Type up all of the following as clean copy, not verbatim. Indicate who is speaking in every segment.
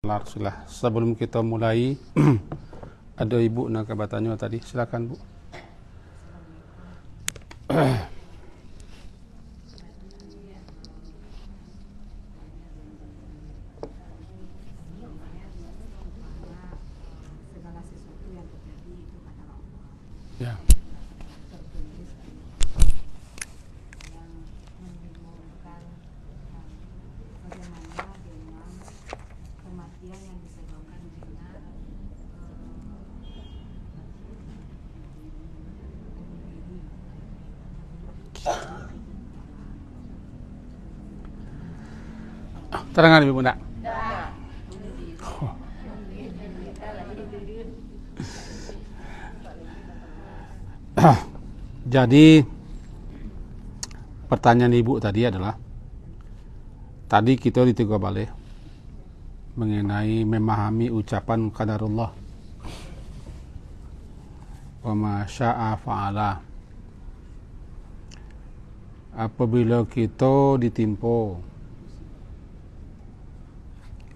Speaker 1: Alhamdulillah. Sebelum kita mulai, ada ibu nak bertanya tadi. Silakan bu. Ya. Terangkan ibu nak. Jadi pertanyaan ibu tadi adalah, tadi kita ditegur balik mengenai memahami ucapan qadarullah wa ma syaa fa'ala. Apabila kita ditimpa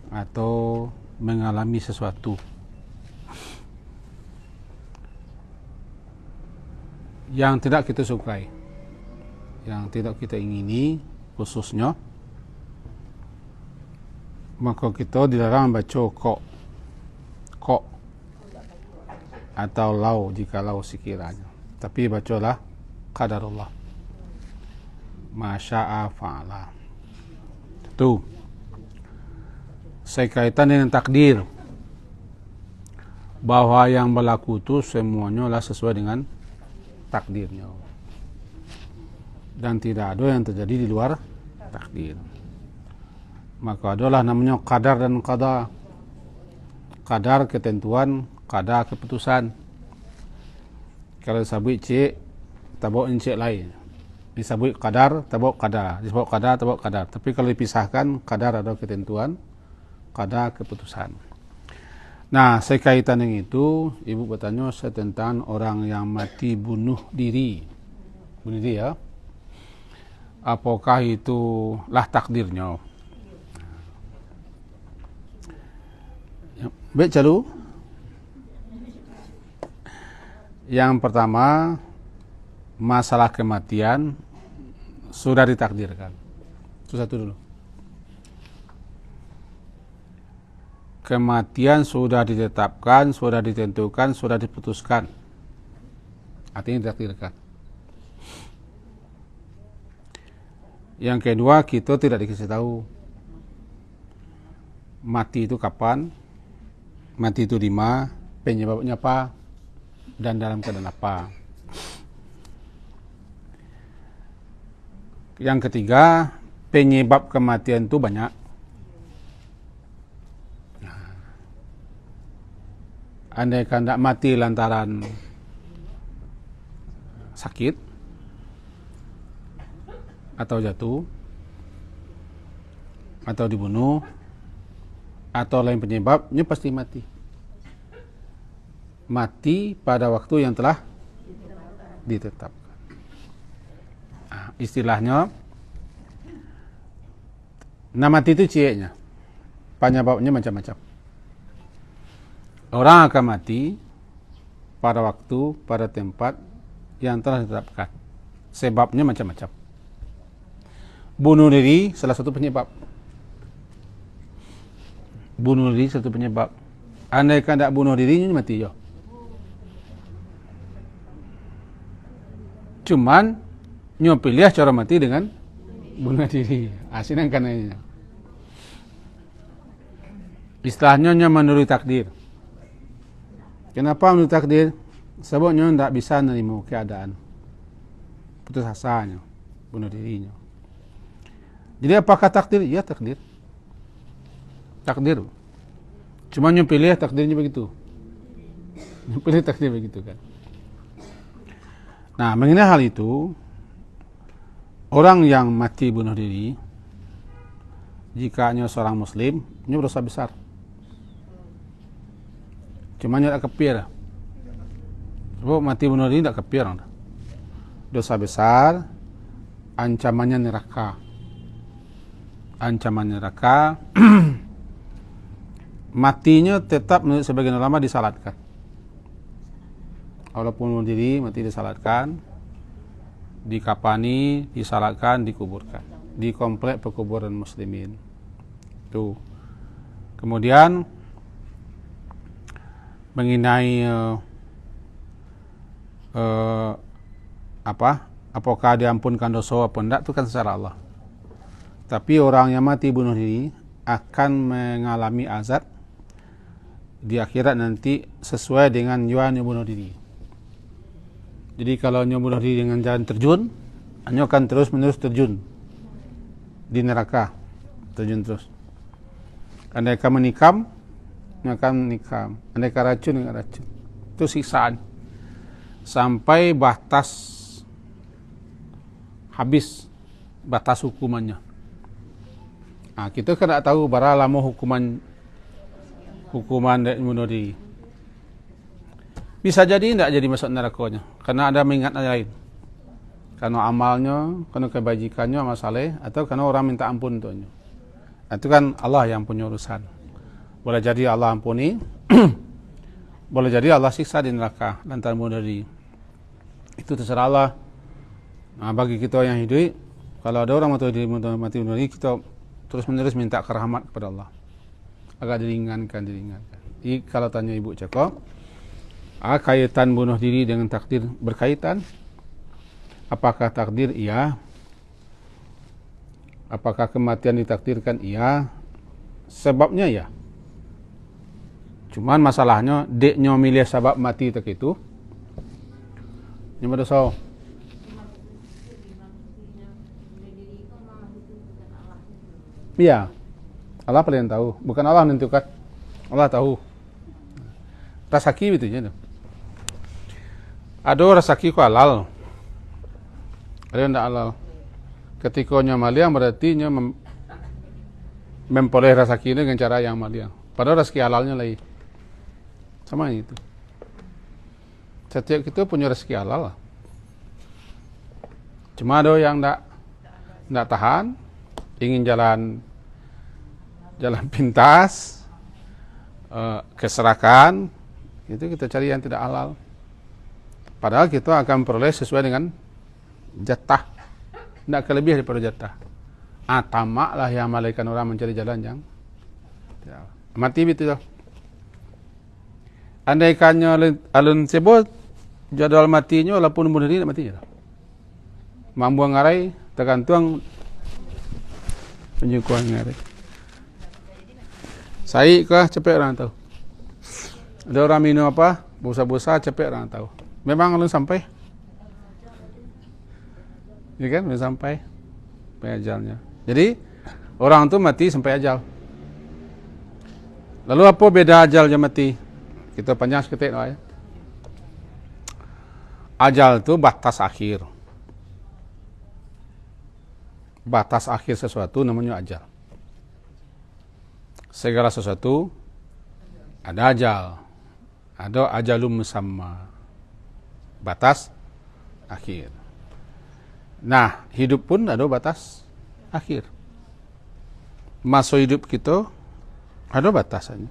Speaker 1: atau mengalami sesuatu yang tidak kita sukai, yang tidak kita ingini khususnya, maka kita dilarang baca kok atau lau jikalau sekiranya, tapi bacalah qadarullah ma syaa fa'ala. Itu sekaitan dengan takdir, bahwa yang berlaku itu semuanya lah sesuai dengan takdirnya, dan tidak ada yang terjadi di luar takdir. Maka adalah namanya qadar dan qada. Qadar ketentuan, qada keputusan. Kalau disebut cik, tabok cik lain. Disebut qadar, tabok qada. Disebut qada, tabok qadar. Tapi kalau dipisahkan, qadar ada ketentuan, qada keputusan. Nah, sekaitan dengan itu, ibu bertanya tentang orang yang mati bunuh diri. Bunuh diri ya. Apakah itu lah takdirnya? Baik, lalu yang pertama, masalah kematian sudah ditakdirkan. Itu satu dulu. Kematian sudah ditetapkan, sudah ditentukan, sudah diputuskan. Artinya ditakdirkan. Yang kedua, kita tidak dikasih tahu mati itu kapan, mati itu di mana, penyebabnya apa, dan dalam keadaan apa. Yang ketiga, penyebab kematian itu banyak. Andaikan tidak mati lantaran sakit atau jatuh atau dibunuh atau lain penyebabnya, pasti mati. Mati pada waktu yang telah ditetapkan. Nah, istilahnya, mati itu cieknya, penyebabnya macam-macam. Orang akan mati pada waktu, pada tempat yang telah ditetapkan. Sebabnya macam-macam. Bunuh diri salah satu penyebab. Bunuh diri satu penyebab. Andaikan tidak bunuh diri, mati ya. Cuman nyo pilih cara mati dengan bunuh diri. Asinang kananya. Istilahnya menurut takdir. Kenapa menurut takdir? Sebabnya tidak bisa menerima keadaan, putus asanya, bunuh dirinya. Jadi apakah takdir? Ya, takdir. Takdir. Cuma yang pilih takdirnya begitu. Yang pilih takdir begitu kan. Nah, mengenai hal itu, orang yang mati bunuh diri, jika seorang muslim, ini berdosa besar. Cuma tidak kafir. Sebab mati bunuh diri tidak kafir. Dosa besar, ancamannya neraka. Ancaman neraka matinya tetap menurut sebagian ulama disalatkan. Walaupun bunuh diri, mati disalatkan, dikapani, disalatkan, dikuburkan di komplek pekuburan muslimin. Itu. Kemudian mengenai apakah diampunkan dosa apa enggak, itu kan secara Allah. Tapi orang yang mati bunuh diri akan mengalami azab di akhirat nanti sesuai dengan yang bunuh diri. Jadi kalau nyo bunuh diri dengan jalan terjun, nyo akan terus menerus terjun di neraka, terjun terus. Andaikan menikam, nyo akan menikam. Andaikan racun, dengan racun. Itu siksaan sampai batas habis batas hukumannya. Nah, kita kan tak tahu berapa lama hukuman bunuh diri. Bisa jadi tidak jadi masuk nerakanya, karena ada mengingat yang lain, karena amalnya, karena kebajikannya, amal saleh, atau karena orang minta ampun untuknya. Itu kan Allah yang punya urusan. Boleh jadi Allah ampuni, boleh jadi Allah siksa di neraka lantaran bunuh diri. Itu terserah Allah. Nah, bagi kita yang hidup, kalau ada orang mati bunuh diri, kita terus menerus minta rahmat kepada Allah agar diringankan. Jadi kalau tanya Ibu Ceko, kaitan bunuh diri dengan takdir berkaitan? Apakah takdir? Iya. Apakah kematian ditakdirkan? Iya. Sebabnya ya. Cuman masalahnya deknya milih sebab mati tak itu. Ini dosa. Iya. Allah paling tahu, bukan Allah menentukan. Allah tahu. Rezeki itu je. Ada rezeki ku halal, ada yang tidak halal. Ketika nya maliang berarti nya memperoleh rezeki ini dengan cara yang maliang. Padahal rezeki halalnya lain. Sama itu. Setiap kita punya rezeki halal. Cuma ada yang tidak tahan, ingin jalan pintas, keserakan, itu kita cari yang tidak halal. Padahal kita akan peroleh sesuai dengan jatah, tidak kelebihan daripada jatah. Tamak lah yang malaikat orang mencari jalan yang mati betul. Andaikannya alun sebut jadwal matinya walaupun bunuh diri mati je. Mambu ngarai tergantung penyukuan ngarai. Saya kah cepet orang tahu. Ada orang minum apa? Busa-busa cepet orang tahu. Memang belum sampai. Ya kan, belum sampai ajalnya. Jadi orang itu mati sampai ajal. Lalu apa beda ajalnya mati? Kita panjang seketik lah ya. Ajal itu batas akhir. Batas akhir sesuatu namanya ajal. Segala sesuatu ada ajal. Ada ajalum musamma. Batas akhir. Nah, hidup pun ada batas akhir. Masa hidup kita ada batasannya.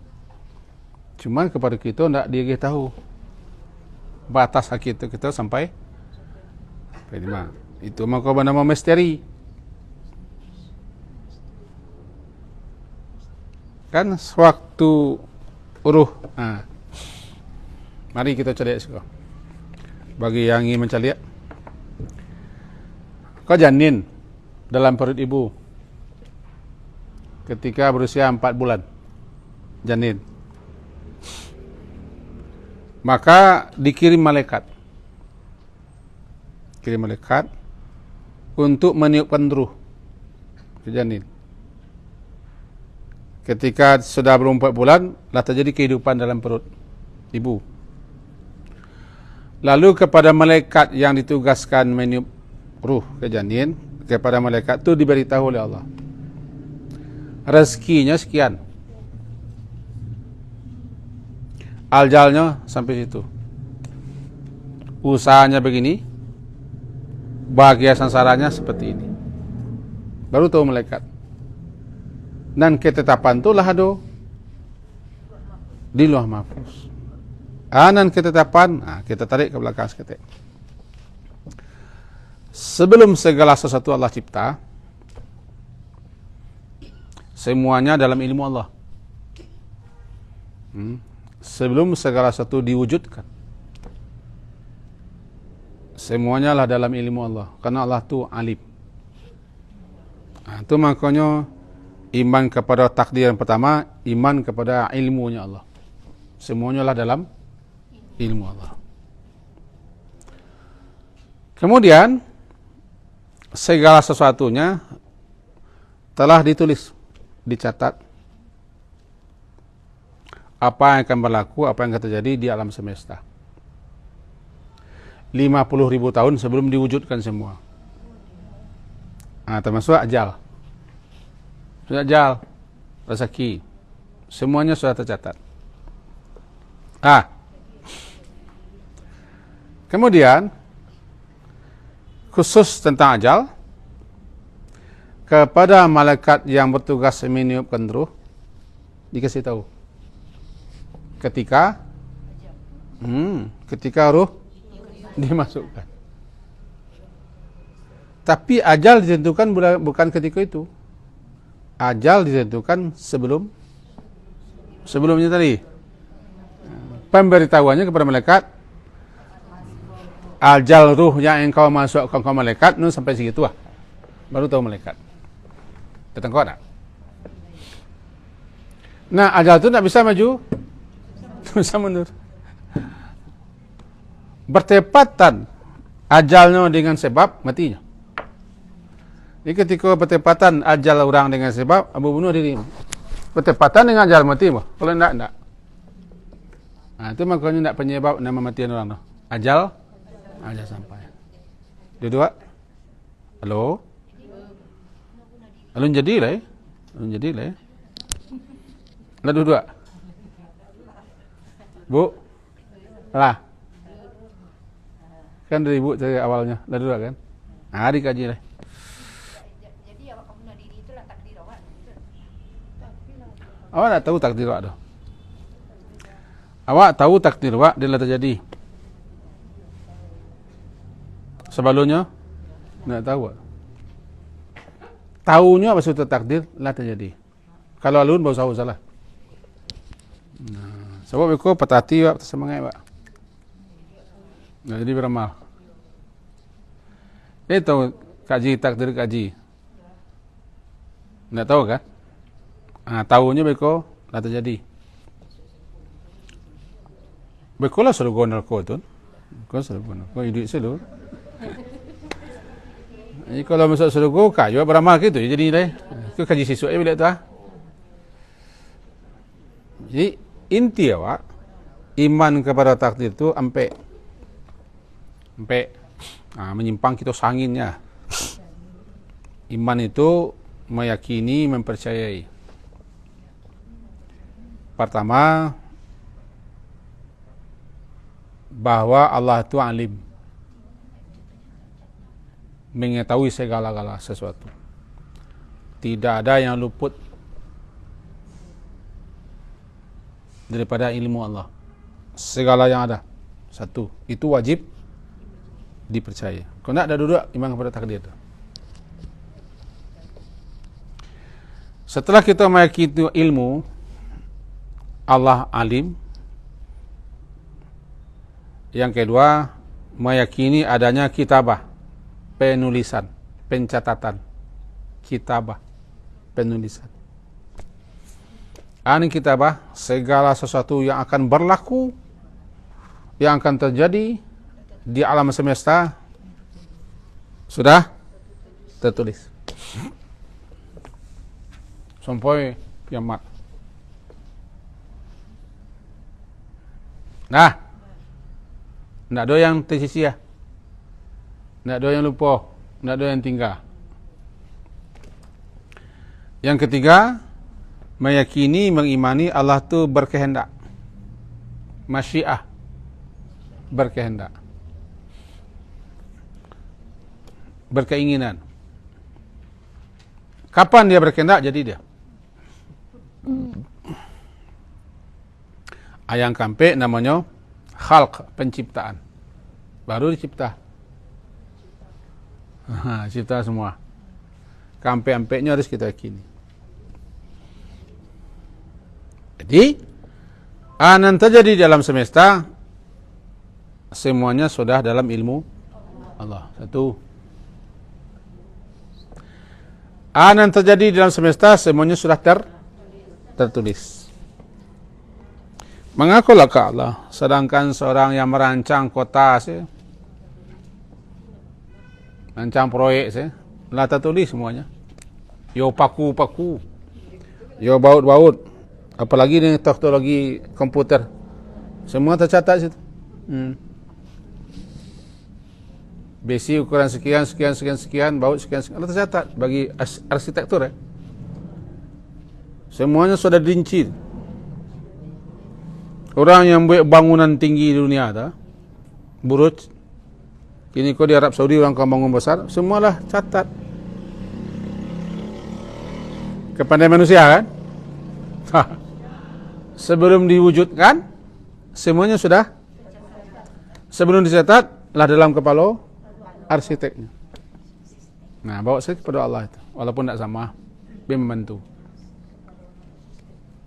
Speaker 1: Cuman kepada kita tidak dia tahu batas akhir itu kita sampai di mana. Itu maka bernama misteri. Kan sewaktu uruh. Mari kita cari sekarang. Bagi yang ingin mencari, kau janin dalam perut ibu ketika berusia 4 bulan, janin. Maka dikirim malaikat, untuk meniupkan ruh ke janin. Ketika sudah ber-4 bulan, lah terjadi kehidupan dalam perut ibu. Lalu kepada malaikat yang ditugaskan meniup ruh ke janin, kepada malaikat itu diberitahu oleh Allah, rezekinya sekian, ajalnya sampai situ, usahanya begini, bahagia sangsaranya seperti ini. Baru tahu malaikat. Dan ketetapan itu lah ada di Lauh Mahfuz. Anan ketetapan, kita tarik ke belakang seketik. Sebelum segala sesuatu Allah cipta, semuanya dalam ilmu Allah. Sebelum segala sesuatu diwujudkan, semuanya lah dalam ilmu Allah. Karena Allah tu alim. Itu makanya iman kepada takdir yang pertama, iman kepada ilmunya Allah. Semuanya lah dalam ilmu Allah. Kemudian segala sesuatunya telah ditulis, dicatat. Apa yang akan berlaku, apa yang akan terjadi di alam semesta. 50.000 tahun sebelum diwujudkan semua. Termasuk ajal. Ajal, rezeki. Semuanya sudah tercatat. Kemudian khusus tentang ajal, kepada malaikat yang bertugas meniupkan ruh dikasih tahu ketika ruh dimasukkan. Tapi ajal ditentukan bukan ketika itu. Ajal ditentukan sebelumnya tadi. Pemberitahuannya kepada malaikat, ajal ruh yang engkau masukkan ke malaikat sampai segitu baru tahu malaikat. Datang kau tak? Nah, ajal itu tak bisa maju, bisa mundur. Bertepatan ajalnya dengan sebab matinya. Jadi ketika bertepatan ajal orang dengan sebab, Abu bunuh diri. Bertepatan dengan ajal mati. Kalau tidak. Itu makanya tidak penyebab nama matian orang. Ajal sampai. Dua. Halo? Alun jadi lah. Lalu dua. Bu? Lah. Kan dari ibu dari awalnya. Lalu dua kan? Dikaji lah.
Speaker 2: Jadi awak bunuh diri itulah takdir awak.
Speaker 1: Awak tak tahu takdir awak tu. Awak tahu takdir awak dia lah terjadi. Sebelumnya tak tahu. Tahunya apa suatu takdir lah terjadi. Kalau alun baru tahu salah. Sebab itu petati awak tersemangat awak. Jadi beramal. Itu kaji takdir kaji. Tak tahu kan? Tahunya beko lah terjadi. Beko lah suruh gua neraka tu. Kau suruh gua neraka. Hidup selalu. Jadi kalau masuk surga, kayu beramal gitu. Jadi ni itu kaji siswa bila tu. Jadi inti awak iman kepada takdir tu ampe menyimpang kita sanginnya. Iman itu meyakini, mempercayai. Pertama, bahwa Allah itu alim, mengetahui segala-gala sesuatu. Tidak ada yang luput daripada ilmu Allah. Segala yang ada, satu, itu wajib dipercaya. Kalau tidak ada duduk iman kepada takdir itu. Setelah kita meyakini ilmu Allah alim, yang kedua meyakini adanya kitabah, penulisan, pencatatan, kitabah, penulisan. Ini kitabah segala sesuatu yang akan berlaku, yang akan terjadi di alam semesta sudah tertulis sampai kiamat. Nah, tidak ada yang tersisia, tidak ada yang lupa, tidak ada yang tinggal. Yang ketiga, meyakini, mengimani Allah tu berkehendak, masyiah, berkehendak, berkeinginan. Kapan dia berkehendak, jadi dia. Ayang kampe namanya khalq, penciptaan. Baru dicipta. Cipta semua. Kampe-ampeknya harus kita yakini. Jadi, anan terjadi dalam semesta, semuanya sudah dalam ilmu Allah. Satu. Anan terjadi dalam semesta, semuanya sudah tertulis. Mengakulah ke Allah, sedangkan seorang yang merancang kota sih, rancang proyek sih, lah tertulis semuanya. Yo paku-paku, yo baut-baut, apalagi dengan teknologi komputer, semua tercatat situ. Besi ukuran sekian, baut sekian, tercatat bagi arsitektur. Semuanya sudah dirinci. Orang yang buat bangunan tinggi di dunia ada, Buruj, kini kau di Arab Saudi orang kau bangun besar, semualah catat. Kepada manusia kan? Sebelum diwujudkan, semuanya sudah. Sebelum dicatat, lah dalam kepala arsiteknya. Nah, bawa saya kepada Allah itu, walaupun tidak sama, dia membantu.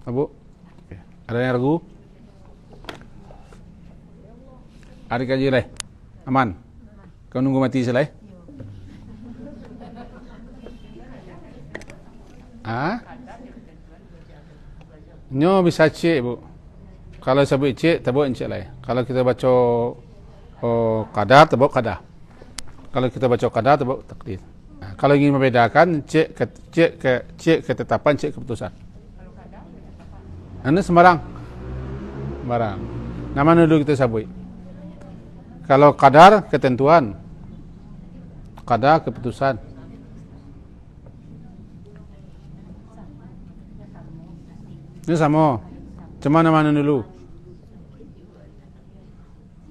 Speaker 1: Abu, ada yang ragu? Hari kaji lah, aman. Kau nunggu mati selai? Nyo bisa cek bu. Kalau sebut cek, tabuk cek lah. Kalau kita baca qadar, tabuk qadar. Kalau kita baca qadar, tabuk takdir. Kalau ingin membedakan, cek ketetapan, cek keputusan. Ini sembarang. Nama dulu kita sebut. Kalau qadar, ketentuan. Qadar, keputusan. Ini sama. Cuma nama dulu.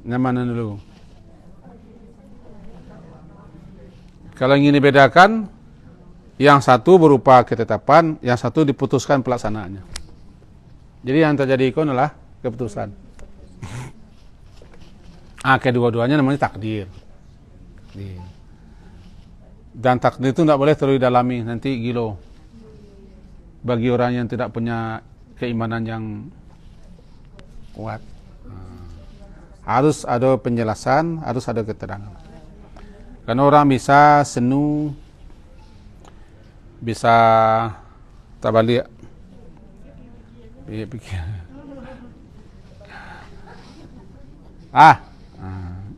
Speaker 1: Nama dulu. Kalau ingin dibedakan, yang satu berupa ketetapan, yang satu diputuskan pelaksanaannya. Jadi yang terjadi itu adalah keputusan. Kedua-duanya namanya takdir. Dan takdir itu tidak boleh terlalu dalami, nanti gilo. Bagi orang yang tidak punya keimanan yang kuat, harus ada penjelasan, harus ada keterangan. Karena orang bisa senu, bisa tabalik.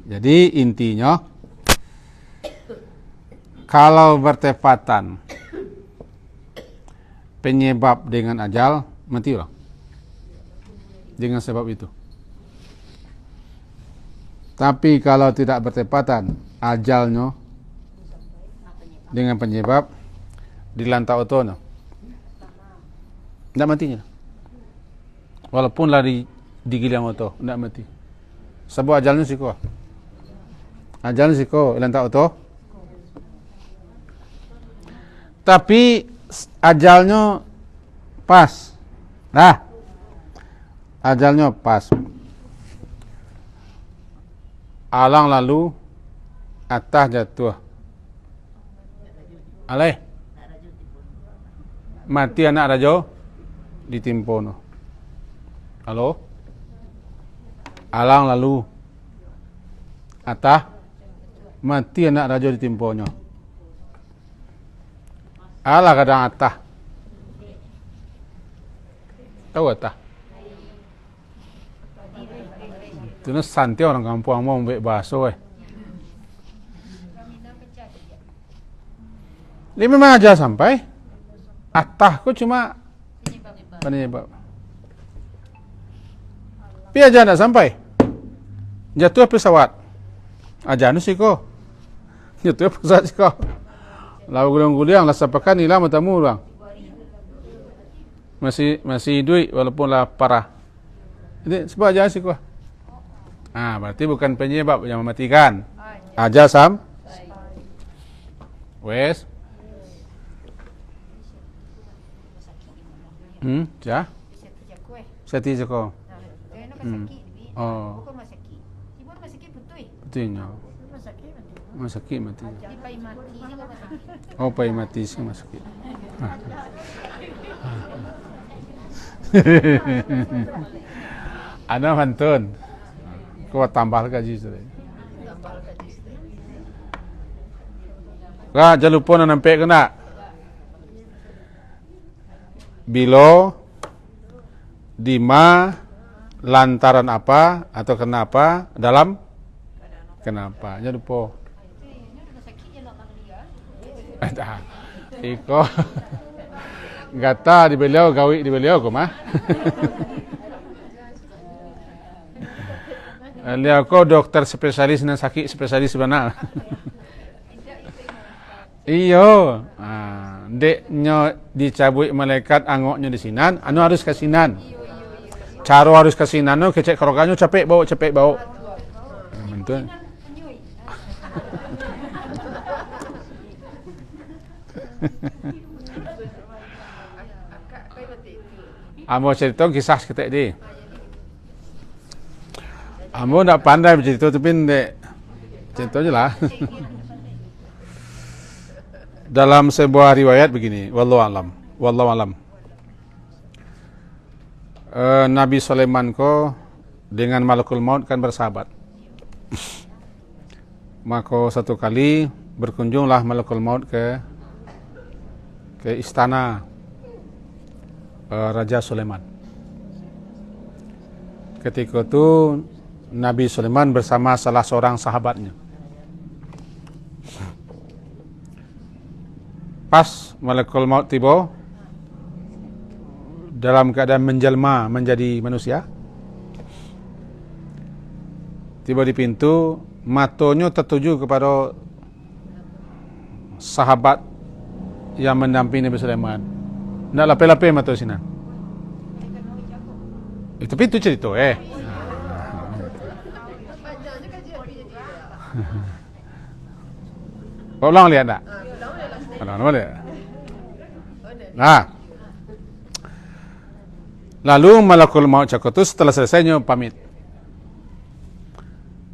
Speaker 1: Jadi intinya, kalau bertepatan penyebab dengan ajal, matilah dengan sebab itu. Tapi kalau tidak bertepatan ajalnya dengan penyebab, dilantak otono, tidak matinya. Walaupun lari digiling oto, tidak mati. Sebab ajalnya siko. Ajalnya siko, lantak oto. Tapi ajalnya pas. Nah, ajalnya pas. Alang lalu, atas jatuh. Aleh. Mati anak raja ditimpono. Halo? Alang lalu, atas mati anak raja ditimpono. Alah kadang atah. Tahu atah? Itu santai orang kampung mau ambil bakso. Dia memang aja sampai. Atah kok cuma penyebab. Tapi aja tidak sampai. Jatuh pesawat. Aja nu sih kok. Jatuh pesawat sih kok. Lalu guliang lah sapakan hilang matamu bang. Masih duit walaupun lah parah. Jadi sebab aja sih kok. Berarti bukan penyebab yang mematikan. Aja sam. Wes. Ya. Seti jeko.
Speaker 2: Masakit ni.
Speaker 1: Oh.
Speaker 2: Bukan masakit. Ibu masakit betul.
Speaker 1: Betulnya.
Speaker 3: Masakit mati.
Speaker 1: Masakit mati.
Speaker 2: Di pai mati juga masakit.
Speaker 1: Oh, pai mati sih masakit. Ana mantun. Kau tambah gaji sudah. Kak, jangan lupa nak nampak kena. Bilo, dima, lantaran apa atau kenapa dalam kenapa. Jangan lupa.
Speaker 2: Ini udah sakit je nak dia.
Speaker 1: Dah. Iko gata di beliau gawi di beliau ko mah. Lihat ko dokter spesialis na sakit spesialis benar. Iyo, deknya dicabut malaikat angoknya di sinan, anu harus kasinan. Caro harus kasinan, no kecek kerokannya capek bau. Betul. Ambo cerita kisah kita di. Ambo nak pandai bercerita tapi ndek cerita je lah. Dalam sebuah riwayat begini, wallahu alam. Nabi Sulaiman ko dengan malakul maut kan bersahabat. Maka satu kali berkunjunglah malakul maut ke istana Raja Sulaiman. Ketika itu Nabi Sulaiman bersama salah seorang sahabatnya. Pas malakul maut tiba dalam keadaan menjelma menjadi manusia, tiba di pintu, matanya tertuju kepada sahabat yang mendampingi Nabi Sulaiman. Nak lapis-lapis mata sinan. Itu pintu cerita Kau ulang lihat tak? Ulang boleh. Nah. Lalu malakul maut cakap tu setelah selesainya pamit.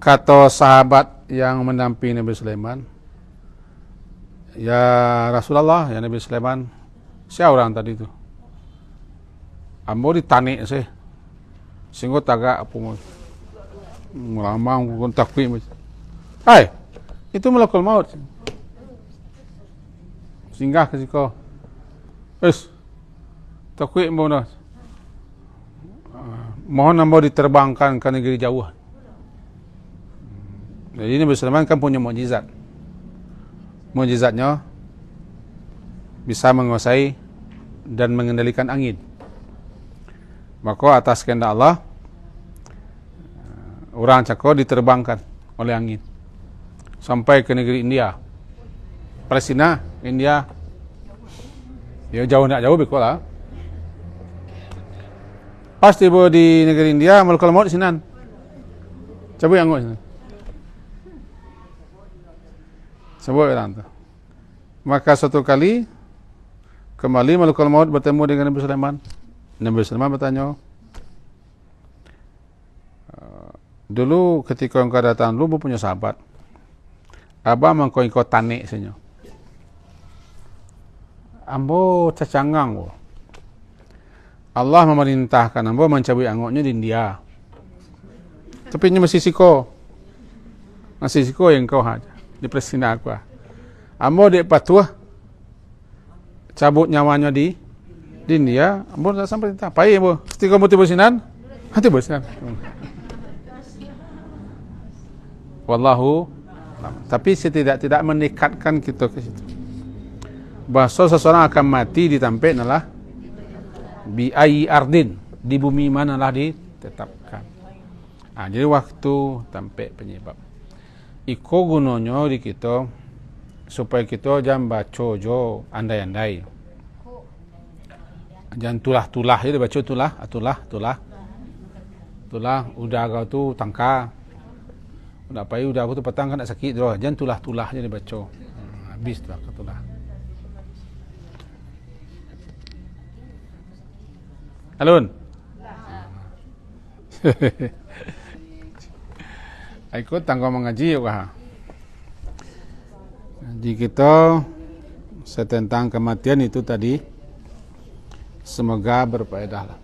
Speaker 1: Kata sahabat yang mendampingi Nabi Sulaiman, "Ya Rasulullah, ya Nabi Sulaiman, siapa orang tadi tu? Ambo ditanik sih. Sehingga tagak apa mau. Melamang pun takut. Hai, itu malakul maut. Singgah ke situ. Takut mau dah. Mohon ambo diterbangkan ke negeri jauh." Jadi Nabi Sulaiman kan punya mukjizat. Mukjizatnya bisa menguasai dan mengendalikan angin. Maka atas kehendak Allah, orang cakap diterbangkan oleh angin sampai ke negeri India. Palestina, India. Ya jauh nak jauh betul lah. Pas tiba di negeri India, malakul maut sinan. Cabut yang sinan. Cabut orang tu. Maka suatu kali kembali malakul maut bertemu dengan Nabi Sulaiman. Nabi Sulaiman bertanya, dulu ketika engkau datang dulu punya sahabat, abang mengkau tanik senyum. Ambo tercangang bo. Allah memerintahkan ambo mencabut angoknya di India. Tapi ini masih siko yang kau aja di presiden aku. Ambo dek patuah cabut nyawanya di India. Ambo tak sampai tak. Pai ambo. Ketika kamu tiba sinan, hati bersinan. Wallahu. Tapi tidak mendekatkan kita ke situ. Bahasa seseorang akan mati ditampik adalah bi ayyi ardin, di bumi manalah ditetapkan. Jadi waktu tampik penyebab. Iko gunanya di kita supaya kita jangan baca jo andai-andai. Jangan tulah-tulah je baca tulah udah kau tu tangka. Udah pai udah aku tu petang kan nak sakit tu. Jangan tulah-tulah je dibaca. Habis tu tulah. Alun. Ikut tanggung mengaji wah. Ngaji kita tentang kematian itu tadi semoga berfaedah lah.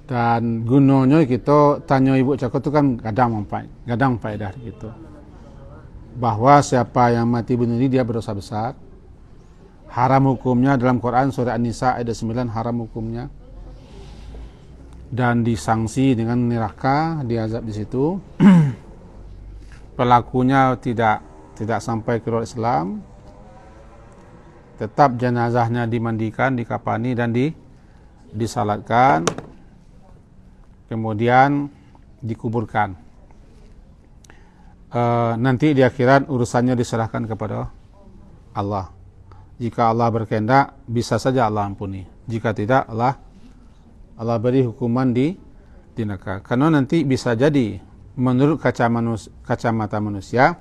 Speaker 1: Dan gunanya kita tanya ibu cakap itu kan kadang faedah gitu. Bahwa siapa yang mati bunuh diri dia berdosa besar. Haram hukumnya dalam Quran surah An-Nisa ayat 9 haram hukumnya. Dan disangsi dengan neraka, diazab di situ. Pelakunya tidak sampai ke luar Islam. Tetap jenazahnya dimandikan, dikafani dan disalatkan. Kemudian dikuburkan. Nanti di akhirat urusannya diserahkan kepada Allah. Jika Allah berkehendak, bisa saja Allah ampuni. Jika tidak, Allah beri hukuman di neraka. Karena nanti bisa jadi menurut kacamata manusia,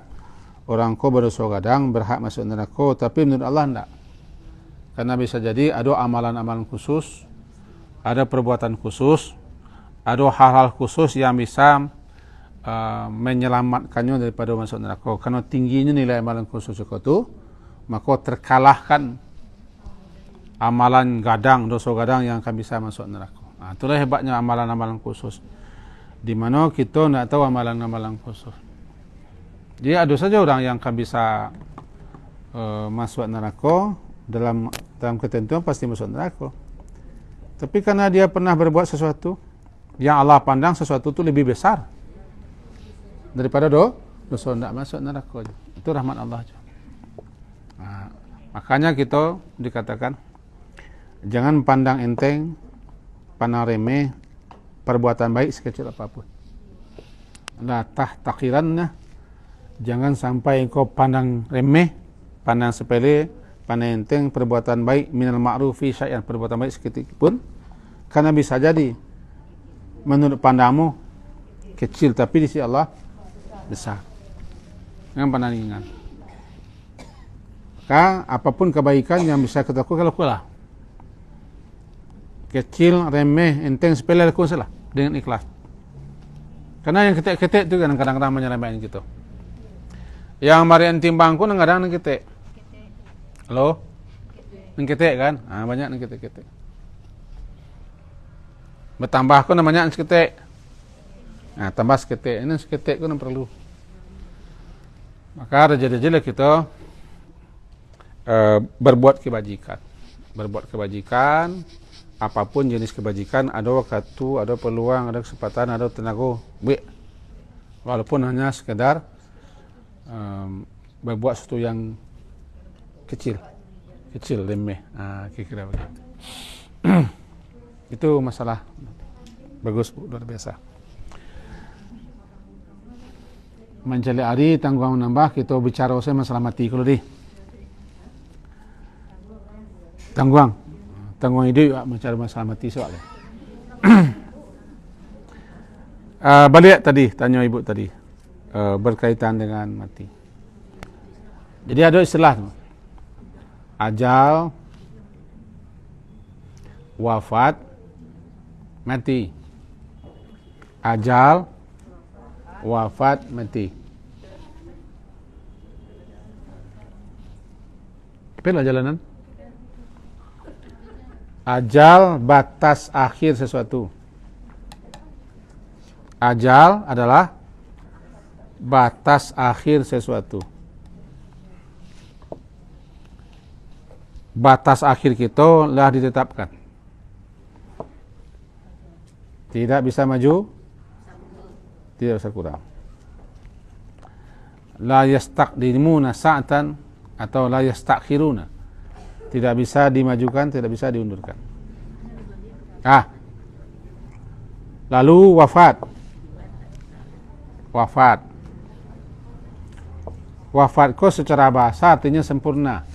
Speaker 1: orang ko berdosa gadang berhak masuk neraka, tapi menurut Allah tidak. Karena bisa jadi ada amalan-amalan khusus, ada perbuatan khusus, ada hal-hal khusus yang bisa menyelamatkannya daripada masuk neraka. Karena tingginya nilai amalan khusus itu, maka terkalahkan amalan gadang, dosa gadang yang akan bisa masuk neraka. Itulah hebatnya amalan-amalan khusus. Di mana kita tidak tahu amalan-amalan khusus. Jadi ada saja orang yang akan bisa masuk neraka, dalam ketentuan pasti masuk neraka. Tapi karena dia pernah berbuat sesuatu yang Allah pandang sesuatu itu lebih besar daripada dosa, tidak masuk neraka. Itu rahmat Allah. Makanya kita dikatakan jangan pandang enteng, pandang remeh perbuatan baik sekecil apapun. La tahtaqiranna, jangan sampai engkau pandang remeh, pandang sepele, pandang enteng perbuatan baik minal ma'rufi syai'an, perbuatan baik sedikit pun, karena bisa jadi menurut pandangmu kecil tapi di sisi Allah besar. Jangan pandang ringan. Maka apapun kebaikan yang bisa kita lakukan, kecil, remeh, enteng, sepele lakukan salah dengan ikhlas. Karena yang ketek-ketek itu kadang-kadang menyelamatin kita. Yang marian timbangku kadang-kadang ketek. Halo? Nang ketek kan? Banyak nang ketek-ketek. Bertambah aku namanya seketek. Tambah seketek. Ini seketek ku perlu. Maka rajin-rajinlah kita berbuat kebajikan, apapun jenis kebajikan, ada waktu, ada peluang, ada kesempatan, ada tenaga, walaupun hanya sekedar berbuat sesuatu yang kecil, remeh, kira-kira begitu. Itu masalah bagus, Bu, luar biasa. Menjadi hari tanggung menambah, kita bicara usai masalah mati kalau tanggung ide mencari masalah mati soalnya. Balik tadi, tanya ibu tadi, berkaitan dengan mati. Jadi ada istilah ajal, wafat, mati. Ajal, wafat, mati. Pilih jalanan. Ajal, batas akhir sesuatu. Ajal adalah batas akhir sesuatu. Batas akhir kita telah ditetapkan. Tidak bisa maju, tidak bisa kurang. La yastaqdimuna sa'atan atau la yastakhiruna. Tidak bisa dimajukan, tidak bisa diundurkan. Lalu wafat. Wafat ko secara bahasa artinya sempurna.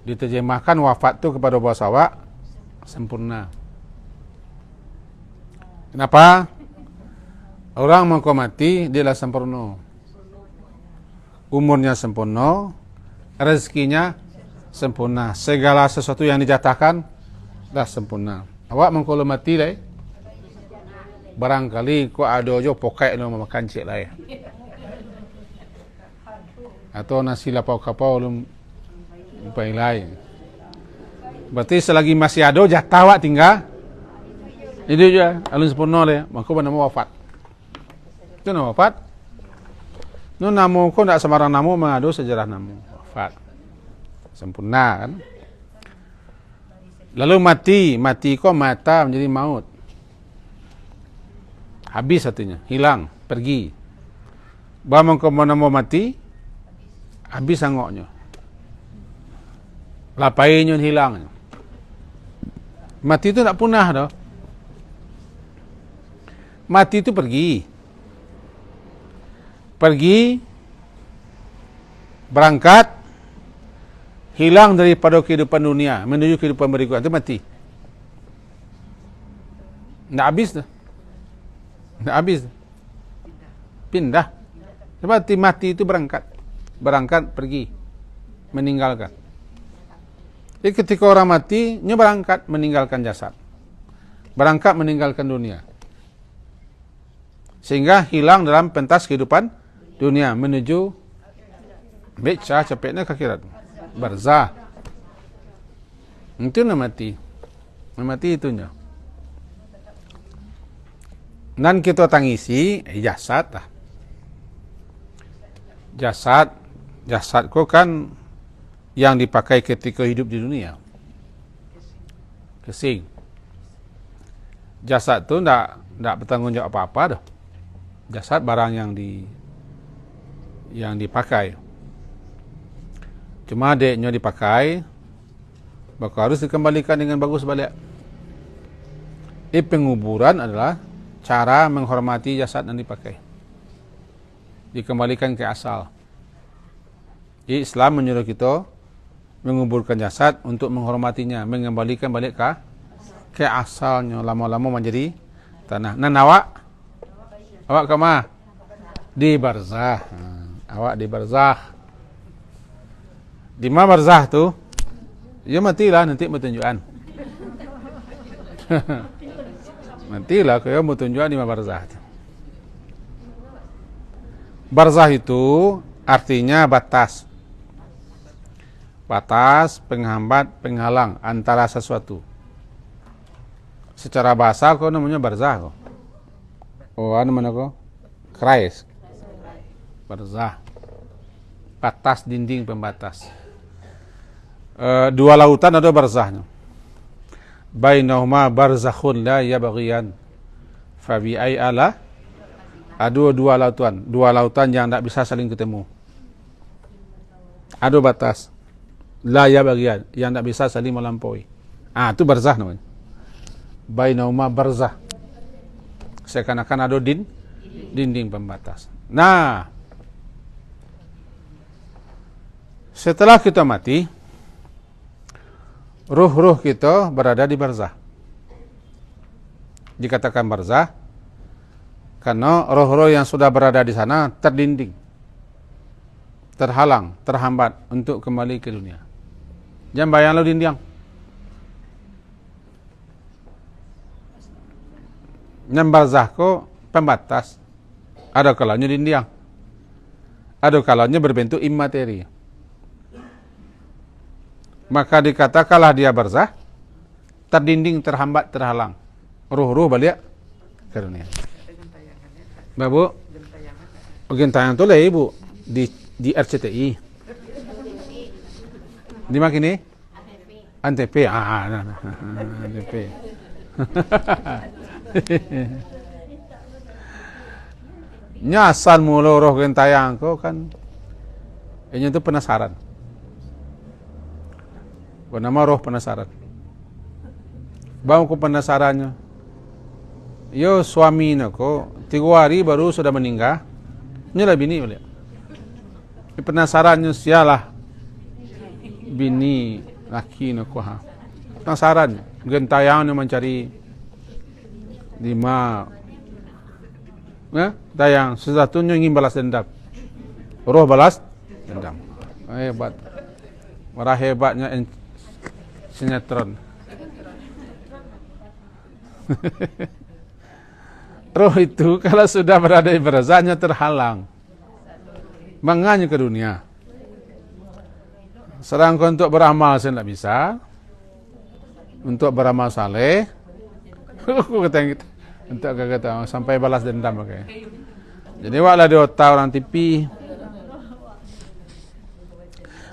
Speaker 1: Diterjemahkan wafat itu kepada bahasa Jawa sempurna. Kenapa? Orang mau mati dia lah sempurna. Umurnya sempurna, rezekinya sempurna. Segala sesuatu yang dijatahkan dah sempurna. Awak mengkolo mati lah. Barangkali ko ada jo pokai lo makan cik lah. Atau nasi lapau kapau lo pai lain. Berarti selagi masih ada jatah awak tinggal. Itu je alun sempurna le. Maka nama wafat. Itu nama wafat. Nu nama ko ndak sembarang nama mengadu sejarah nama wafat. Sempurna kan. Lalu mati ko mata menjadi maut. Habis satunya, hilang, pergi. Bamang ko mana mau mati, habis angoknya. Lapainya hilang. Mati itu tak punah dah. Mati itu pergi. Pergi, berangkat, hilang daripada kehidupan dunia, menuju kehidupan berikutnya, itu mati. Tak habis dah. Tak habis. Pindah. Seperti mati itu berangkat. Berangkat, pergi. Meninggalkan. Jadi ketika orang mati, dia berangkat meninggalkan jasad. Berangkat meninggalkan dunia. Sehingga hilang dalam pentas kehidupan dunia. Menuju beca, cepatnya ke akhirat. Barzah. Itu nak mati. Mati itunya. Dan kita tangisi jasad lah. Jasad ko kan yang dipakai ketika hidup di dunia. Kesing. Jasad tu ndak bertanggung jawab apa-apa dah. Jasad barang yang dipakai. Cuma adiknya dipakai, maka harus dikembalikan dengan bagus balik. Penguburan adalah cara menghormati jasad yang dipakai. Dikembalikan ke asal. Islam menyuruh kita menguburkan jasad untuk menghormatinya, mengembalikan balik ke asalnya, lama-lama menjadi tanah. Nan awak ke mana? Di barzah. Awak di barzah. Di mana barzah tu? Ya matilah nanti bertunjukan. Matilah kau mau tunjukkan di mana barzah tu. Barzah itu artinya batas. Batas, penghambat, penghalang antara sesuatu. Secara bahasa kau namanya barzah kau. Oh, anu mana kau? Krais. Barzah. Batas, dinding, pembatas. Dua lautan ada barzahnya. Bainahuma barzakhun la yabghiyan. Fa bi ay ala? Ada dua lautan yang tak bisa saling ketemu. Ada batas. La yabghiyan, yang tak bisa saling melampaui. Itu barzah namanya. Bainahuma barzah. Seakan-akan ada dinding pembatas. Nah, setelah kita mati, ruh-ruh kita berada di barzah. Dikatakan barzah karena roh-roh yang sudah berada di sana terdinding, terhalang, terhambat untuk kembali ke dunia. Jangan bayang lo dinding. Yang barzah ko pembatas. Ada kalanya dinding. Ada kalanya berbentuk imateri. Maka dikatakanlah dia barzah, terdinding, terhambat, terhalang. Ruh-ruh balik ke dunia. Babu, bagian tayangan tu lah ibu di RCTI. Di mana kini? Antp. Antp. Nyasal mulu roh gentayang ko kan. Ini tu penasaran. Bernama roh penasaran. Bang ko penasarannya. Yo suami nako 3 hari baru sudah meninggal. Nyolah bini boleh. Penasarannya sialah bini laki nako ha. Penasaran gentayang mencari di mana tayang sesuatunya ingin balas dendam. Roh balas dendam. Hebat. Marah hebatnya sinetron. Roh itu kalau sudah berada di barzahnya terhalang, menganyut ke dunia. Sedangkan untuk beramal saya tidak bisa. Untuk beramal saleh, aku kata untuk kata sampai balas dendam pakai. Jadi waklah di otak orang TV.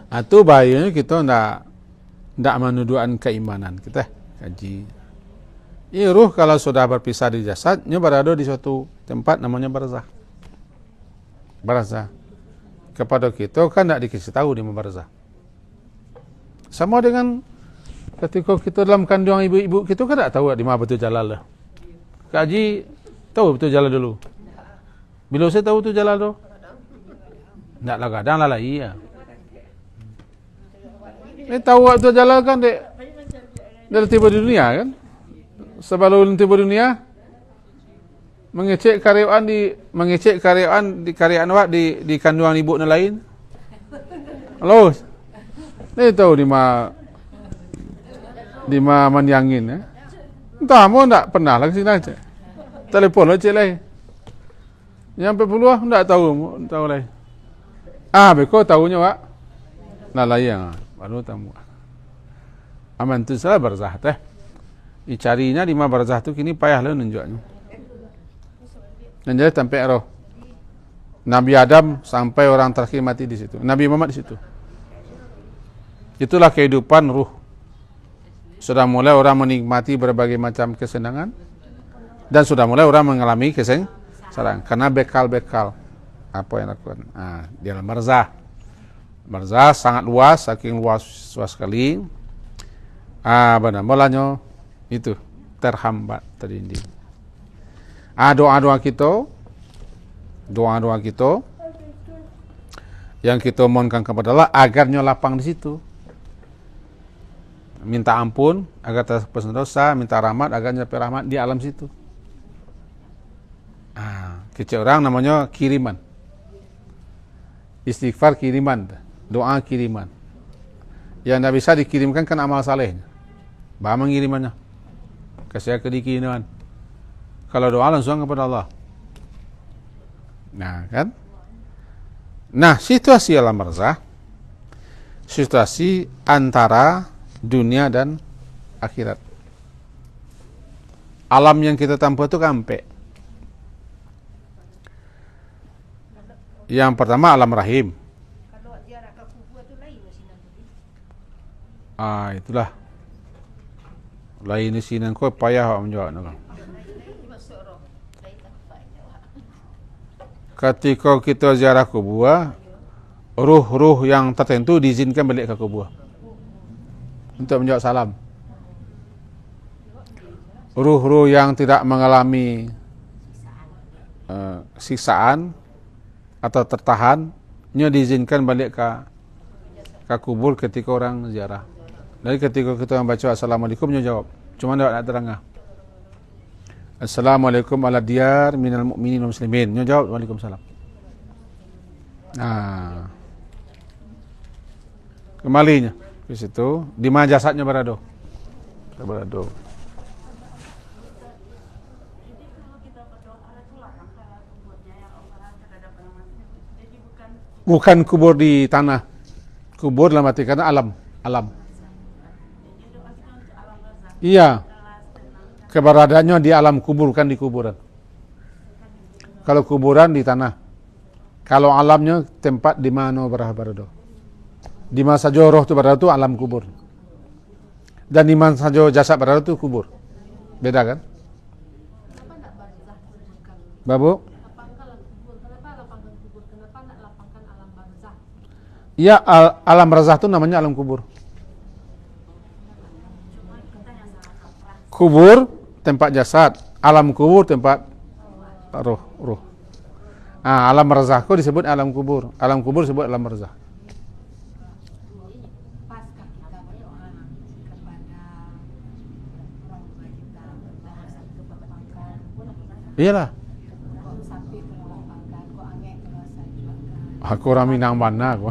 Speaker 1: Itu bahayanya kita ndak menuduhan keimanan kita kaji. Ruh kalau sudah berpisah di jasadnya berada di suatu tempat namanya barzah. Barzah. Kepada kita kan ndak dikasih tahu di barzah. Sama dengan ketika kita dalam kandungan ibu-ibu kita kan tak tahu di mana betul jalan lah. Kak Haji tahu betul jalan dulu. Bila saya tahu betul jalan tu, tak lah kadang lah iya. Tahu betul jalan kan dek, dia tiba di dunia kan. Sebelum tiba di dunia, mengecek karyawan di kandungan ibu yang lain. Halo, dia tahu di mana mandiangin ya. Entah mau tak pernah lagi sini aja. Telepon lah cik lah. Yang 40 tak tahu lah. Beko tahunya wak. Nah layang baru tahu. Aman tu salah barzah teh. Dicarinya di mana barzah tu kini payah lah nunjuknya. Dan jadi sampai roh. Nabi Adam sampai orang terakhir mati di situ. Nabi Muhammad di situ. Itulah kehidupan ruh. Sudah mulai orang menikmati berbagai macam kesenangan dan sudah mulai orang mengalami kesengsaraan karena bekal-bekal apa yang lakukan. Di dalam barzah. Barzah sangat luas, saking luas sekali. Benar, mulanya itu terhambat, terinding. Doa-doa kita yang kita mohonkan kepada Allah agarnya lapang di situ. Minta ampun agar terhapus dosa, minta rahmat agar nyampe rahmat di alam situ. Kecil orang namanya kiriman. Istighfar kiriman, doa kiriman. Yang tidak bisa dikirimkan kan amal salehnya. Bah mengirimannya. Kasih kedikiriman. Kalau doa langsung kepada Allah. Nah, kan? Nah, situasi alam barzah, situasi antara dunia dan akhirat. Alam yang kita tempuh itu kampe. Yang pertama alam rahim.
Speaker 2: Kalau ziarah ke kubur tu lain sih nanti.
Speaker 1: Itulah. Lain di sini kau payah menjawab nak.
Speaker 2: Masuk roh. Lain tak jawab.
Speaker 1: Ketika kita ziarah kubur, ruh-ruh yang tertentu diizinkan balik ke kubur untuk menjawab salam. Ruh-ruh yang tidak mengalami siksaan atau tertahan, diizinkan balik ke kubur ketika orang ziarah. Jadi ketika kita membaca Assalamualaikum, jawab. Cuma tidak nak terangah. Assalamualaikum ala diyar minal mu'minin muslimin. Jawab Waalaikumsalam. Kembalinya di situ, di mana jasadnya berada. Berada. Bukan kubur di tanah. Kubur dalam arti karena alam. Iya. Keberadaannya di alam kubur, bukan di kuburan. Kalau kuburan di tanah. Kalau alamnya tempat di mana berada. Di mana saja roh itu berada itu alam kubur. Dan di mana saja jasad berada itu kubur. Beda kan? Babu? Ya, alam barzah itu namanya alam kubur. Kubur tempat jasad, alam kubur tempat roh. Alam barzah itu disebut alam kubur. Alam kubur disebut alam barzah. Iyalah. Aku orang Minang mana aku.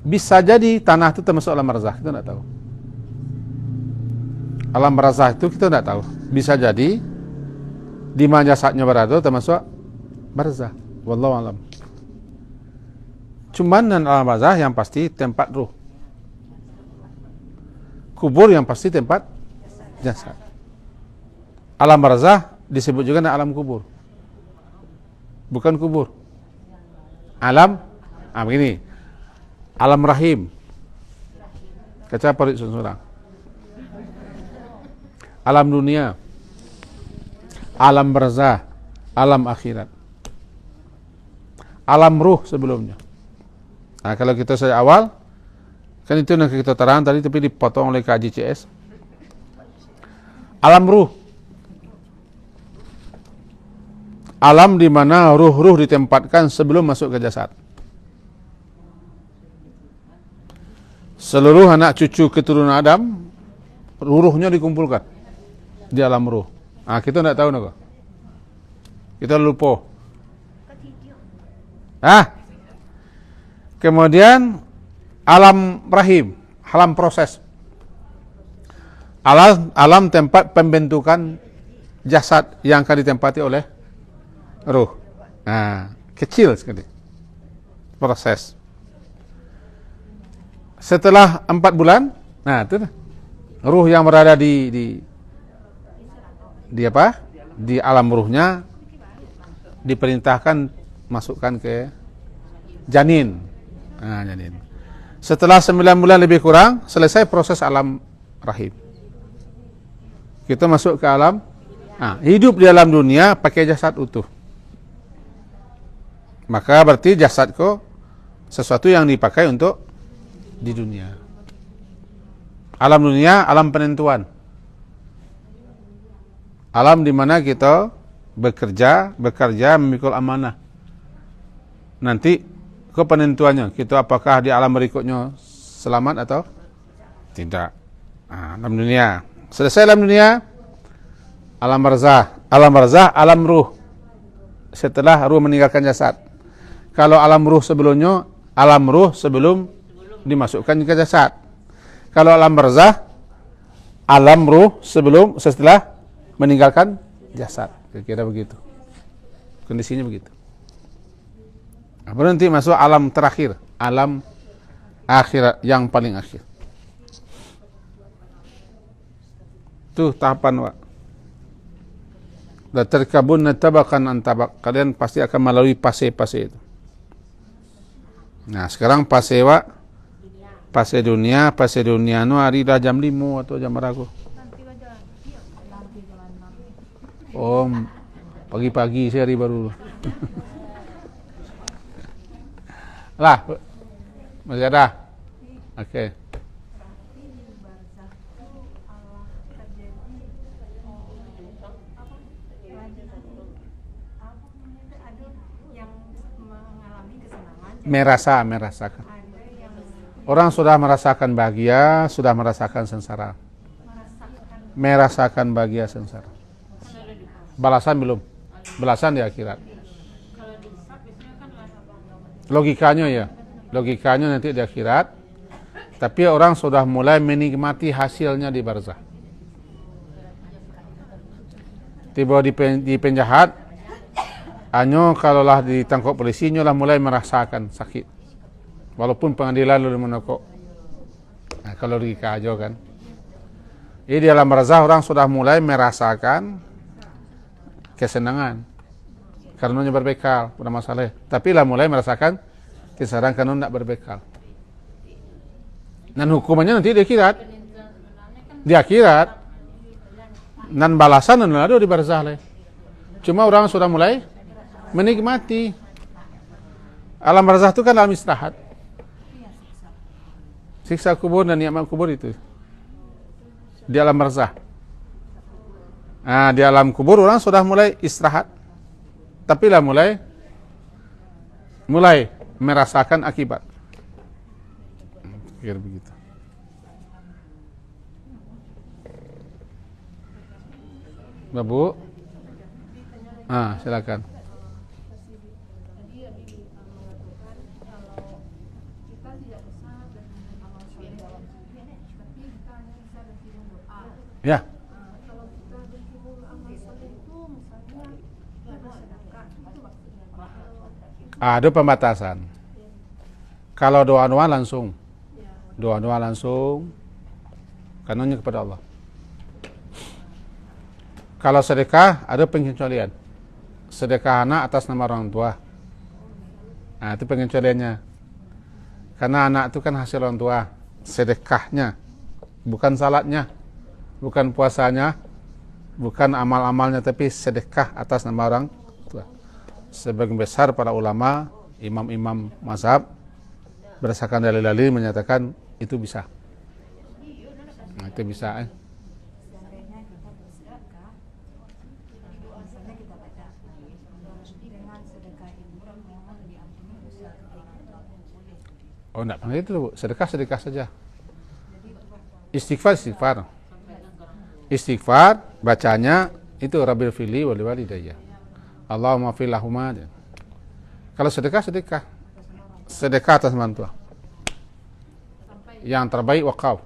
Speaker 1: Bisa jadi tanah itu termasuk alam barzah, kita tidak tahu. Alam barzah itu kita tidak tahu. Bisa jadi di mana jasadnya berada termasuk barzah. Wallahu alam. Cuman dan alam barzah yang pasti tempat ruh. Kubur yang pasti tempat jasad. Alam barzah disebut juga alam kubur. Bukan kubur. Alam, begini. Alam rahim. Kaca parit seorang. Alam dunia. Alam barzah. Alam akhirat. Alam ruh sebelumnya. Nah, kalau kita sejak awal, kan itu yang kita terang tadi tapi dipotong oleh KJCS. Alam ruh. Alam di mana ruh-ruh ditempatkan sebelum masuk ke jasad. Seluruh anak cucu keturunan Adam, ruhnya dikumpulkan di alam ruh. Nah, kita tidak tahu nak. Kita lupa. Kemudian alam rahim, alam proses. Alam tempat pembentukan jasad yang akan ditempati oleh ruh. Nah, kecil sekali proses. Setelah 4 bulan, nah itu ruh yang berada di apa? Di alam ruhnya diperintahkan masukkan ke janin. Nah, janin. Setelah 9 bulan lebih kurang, selesai proses alam rahim. Kita masuk ke alam, hidup di alam dunia pakai jasad utuh. Maka berarti jasadku sesuatu yang dipakai untuk di dunia. Alam dunia, alam penentuan. Alam di mana kita bekerja memikul amanah. Nanti ke penentuannya, kita apakah di alam berikutnya selamat atau tidak. Alam dunia. Selesai alam dunia, alam barzah, alam ruh. Setelah ruh meninggalkan jasad. Kalau alam ruh sebelumnya, alam ruh sebelum dimasukkan ke jasad. Kalau alam barzah, alam ruh setelah meninggalkan jasad. Kira-kira begitu. Kondisinya begitu. Baru nanti masuk alam terakhir, alam akhirat yang paling akhir. Itu tahapan, Pak. La tarkabunna tabaqan an tabaq. Kalian pasti akan melalui fase-fase itu. Nah, sekarang fase dunia no hari dah jam 5 atau jam berapa? Oh, pagi-pagi saya hari baru. Lah, masih ada? Oke. Merasakan. Orang sudah merasakan bahagia, sudah merasakan sengsara. Merasakan bahagia sengsara. Balasan belum? Balasan di akhirat. Logikanya nanti di akhirat. Tapi orang sudah mulai menikmati hasilnya di barzah. Tiba di penjahat, hanya kalaulah ditangkap polisi, nyolah mulai merasakan sakit. Walaupun pengadilan lalu menokok. Nah, kalau logika aja kan. Di dalam barzah orang sudah mulai merasakan kesenangan. Karenanya berbekal, udah masalah. Tapi lah mulai merasakan kesenangan karena tidak berbekal. Dan hukumannya nanti di akhirat. Di akhirat. Dan balasan dan ada di barzah lah. Cuma orang sudah mulai menikmati. Alam barzah itu kan alam istirahat. Siksa kubur dan nikmat kubur itu di alam barzah. Nah, di alam kubur orang sudah mulai istirahat. Tapi lah mulai merasakan akibat. Kira begitu. Babu. Silakan. Ya,
Speaker 3: Kalau kita berjumlah amal soleh itu misalnya bersedekah, itu maksudnya.
Speaker 1: ada pembatasan. Kalau doa-doa langsung,
Speaker 3: Ya,
Speaker 1: doa-doa langsung, kanonnya kepada Allah. Kalau sedekah ada pengecualian. Sedekah anak atas nama orang tua. Nah, itu pengecualiannya. Karena anak itu kan hasil orang tua. Sedekahnya, bukan salatnya, bukan puasanya, bukan amal-amalnya, tapi sedekah atas nama orang tua. Sebagian besar para ulama, imam-imam mazhab, berdasarkan dalil-dalil menyatakan itu bisa. Nah, itu bisa.
Speaker 4: Seandainya kita bersedekah, misalnya kita baca dengan sedekah ini memang diampuni dosa kedua orang tua pun boleh.
Speaker 1: Oh, enggak pernah itu, Bu. Sedekah saja. Istighfar. Istighfar bacanya itu Rabbil fili wal walidayya. Allahumma fil lahuma. Kalau sedekah atas orang tua. Yang terbaik wakaf.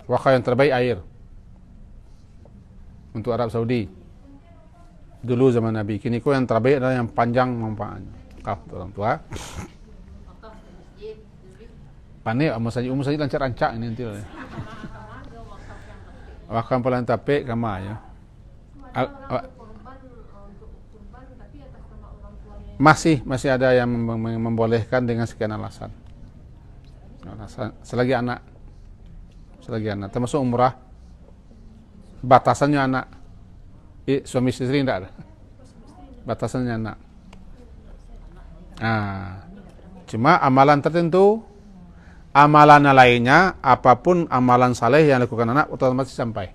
Speaker 1: Wakaf yang terbaik air. Untuk Arab Saudi. Dulu zaman Nabi. Kini yang terbaik adalah yang panjang manfaatnya. Wakaf untuk orang tua. Panik masjid rancak-rancak ini nanti. Wakaf paling tapik kama ya.
Speaker 3: korban untuk kurban tapi atas nama orang tuanya.
Speaker 1: Masih ada yang membolehkan dengan sekian alasan. Selagi anak termasuk umrah, batasannya anak. Suami istri tidak ada. Batasannya anak. Cuma amalan tertentu, amalan lainnya, apapun amalan saleh yang dilakukan anak otomatis sampai.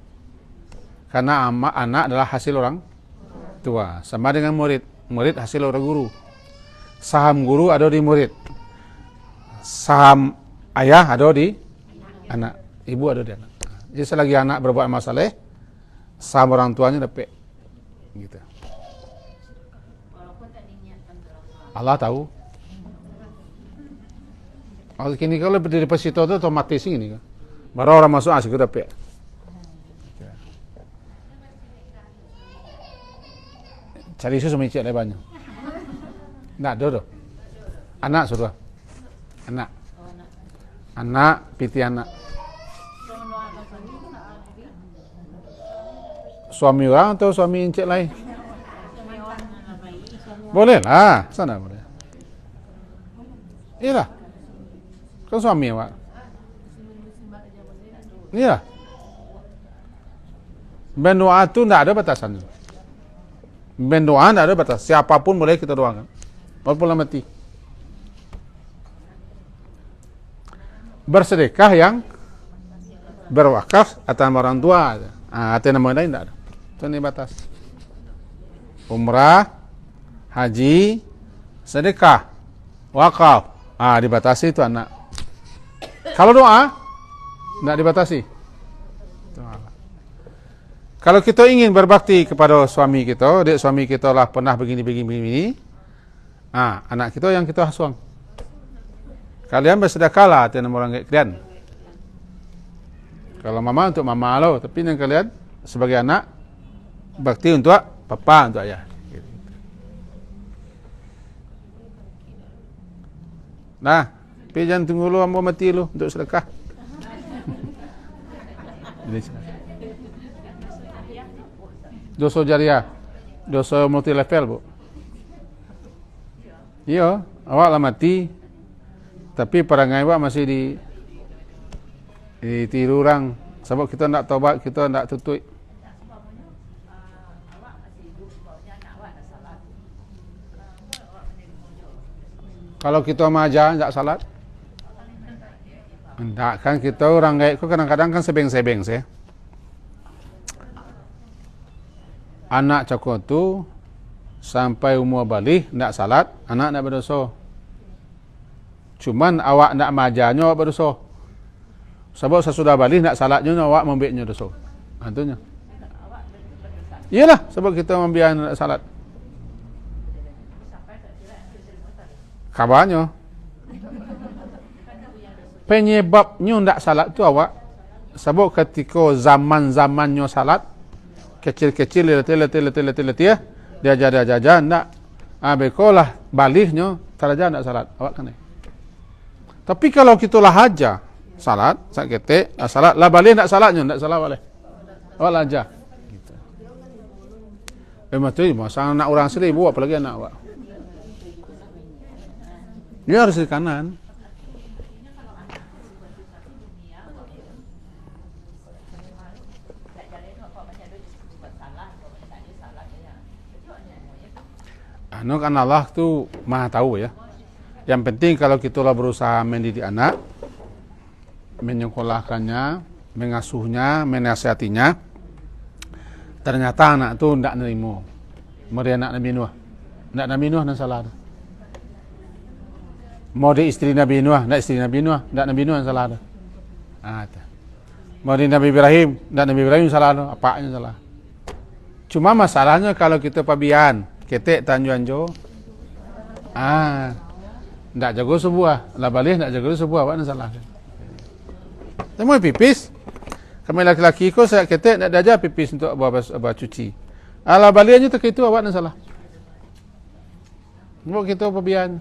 Speaker 1: Karena anak adalah hasil orang tua. Sama dengan murid hasil orang guru. Saham guru ada di murid. Saham ayah ada di anak. Ibu ada di anak. Jadi selagi anak berbuat amal saleh, saham orang tuanya dapat. Gitu. Allah tahu. Kalau kini kalau di deposito itu otomatis ini kan. Baru orang masuk asik dapat. Cari susu micik lebarnya. Nak dodo. Anak suruh. Anak piti anak. Suami orang atau suami encik lain? Boleh lah, sana boleh. Iyalah. Kan suami awak. Iya. Berdoa itu tidak ada batasan. Berdoa tidak ada batas. Siapapun boleh kita doakan. Walaupun lah mati. Bersedekah yang berwakaf atas orang tua. Atas nama lain tidak ada. Itu ini batas. Umrah, haji, sedekah, wakaf. Dibatasi itu anak. Kalau doa, tidak dibatasi. Kalau kita ingin berbakti kepada suami kita, suami kita lah pernah begini. Anak kita yang kita asuh. Kalian bersedekahlah atas nama orang kalian. Kalau mama untuk mama lo, tapi yang kalian sebagai anak bakti untuk papa, untuk ayah. Nah, tapi jangan tunggu lu ambo mati lu untuk sedekah. Dosa jariah, dosa multi level, Bu. Iya, awak lah mati, tapi perangai awak masih ditiru orang. Sebab kita nak taubat, kita nak tutup. Kalau kita maja tak salat, enggak kan kita orang kayak itu kadang-kadang kan sebeng-sebeng sih. Anak cakap tu sampai umur balik enggak salat, anak enggak berdosa. Cuman awak enggak majanya awak berdosa. Sebab sesudah balik enggak salatnya awak membiaknya dosa. Antunya. Iyalah sebab kita membiarkan enggak salat. Kabarnya penyebabnya tidak salat tu awak sebab ketika zaman-zamannya salat kecil-kecil letih dia jaja ndak bekolah balihnya taraja ndak salat awak kan. Tapi kalau kita lah haja salat sak ketek salat lah balih ndak salatnya ndak salah boleh. Awak lah haja gitu. Memang tu masa anak orang 1000 apalagi anak awak. Dia harus di kanan. Anu kan Allah tu maha tahu ya. Yang penting kalau kita lah berusaha mendidik anak, menyekolahkannya, mengasuhnya, menasihatinya, ternyata anak tu tidak nerima. Mereka anak Nabi Nuh. Tidak Nabi Nuh dan salah. Mau di istri Nabi Nuh, tidak istri Nabi Nuh, tidak Nabi Nuh yang salah. Mau di Nabi Ibrahim, tidak Nabi Ibrahim salah. Apa yang salah? Cuma masalahnya kalau kita pabian, ketek tanjuan jo, tidak jago sebuah, lah balik tidak jago sebuah, apa yang salah? Semua pipis. Kami laki-laki ko saya ketek tidak ada pipis untuk abah cuci. Lah baliknya tak itu awak yang salah. Mau kita pabian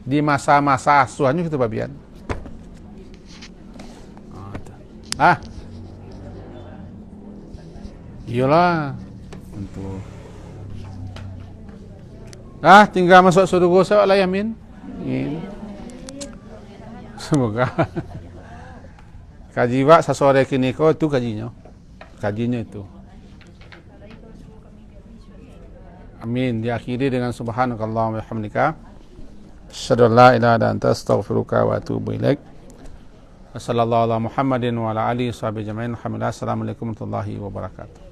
Speaker 1: di masa-masa asuhannya kita pabian. Iyalah. Tentu. Tinggal masuk surga saya lah yamin. Semoga. Kaji wak sasore kini ko itu kajinya. Kajinya itu. Amin. Diakhiri dengan subhanakallah wa bihamdika. Asyhadu an la ilaha illa anta astaghfiruka wa atubu ilaik. Wassallallahu ala Muhammadin wa ala alihi washabihi ajma'in. Alhamdulillah. Assalamualaikum warahmatullahi wabarakatuh.